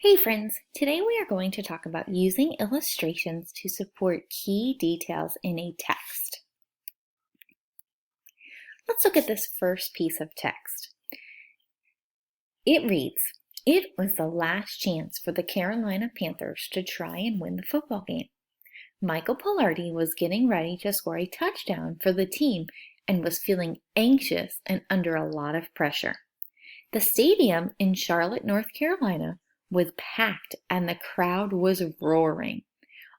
Hey friends, today we are going to talk about using illustrations to support key details in a text. Let's look at this first piece of text. It reads, "It was the last chance for the Carolina Panthers to try and win the football game. Michael Palardy was getting ready to score a touchdown for the team and was feeling anxious and under a lot of pressure. The stadium in Charlotte, North Carolina was packed and the crowd was roaring.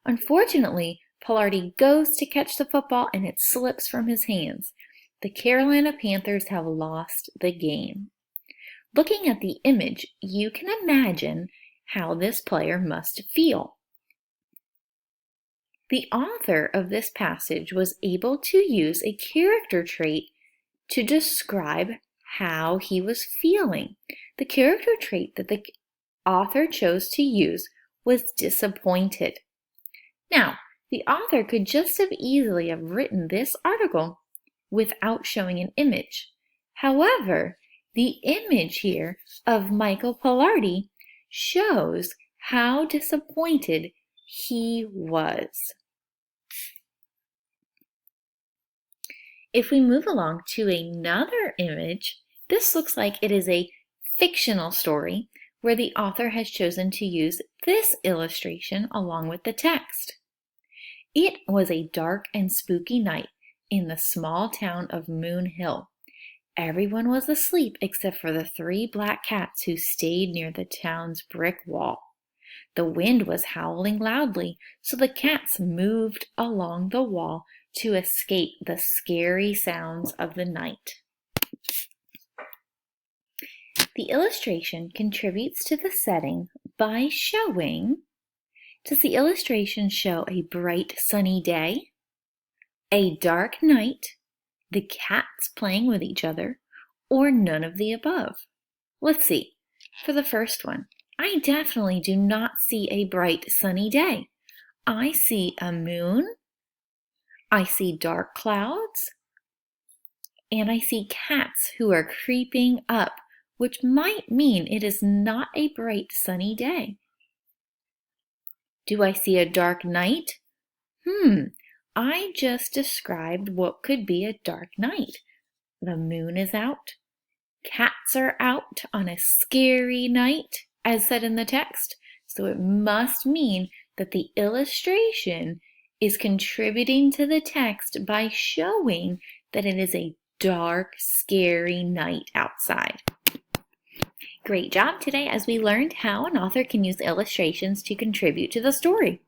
Unfortunately, Palardy goes to catch the football and it slips from his hands. The Carolina Panthers have lost the game." Looking at the image, you can imagine how this player must feel. The author of this passage was able to use a character trait to describe how he was feeling. The character trait that the author chose to use was disappointed. Now, the author could just as easily have written this article without showing an image. However, the image here of Michael Palardy shows how disappointed he was. If we move along to another image, this looks like it is a fictional story where the author has chosen to use this illustration along with the text. It was a dark and spooky night in the small town of Moon Hill. Everyone was asleep except for the 3 black cats who stayed near the town's brick wall. The wind was howling loudly, so the cats moved along the wall to escape the scary sounds of the night. The illustration contributes to the setting by showing, does the illustration show a bright sunny day, a dark night, the cats playing with each other, or none of the above? Let's see. For the first one, I definitely do not see a bright sunny day. I see a moon, I see dark clouds, and I see cats who are creeping up, which might mean it is not a bright sunny day. Do I see a dark night? I just described what could be a dark night. The moon is out. Cats are out on a scary night, as said in the text. So it must mean that the illustration is contributing to the text by showing that it is a dark, scary night outside. Great job today as we learned how an author can use illustrations to contribute to the story.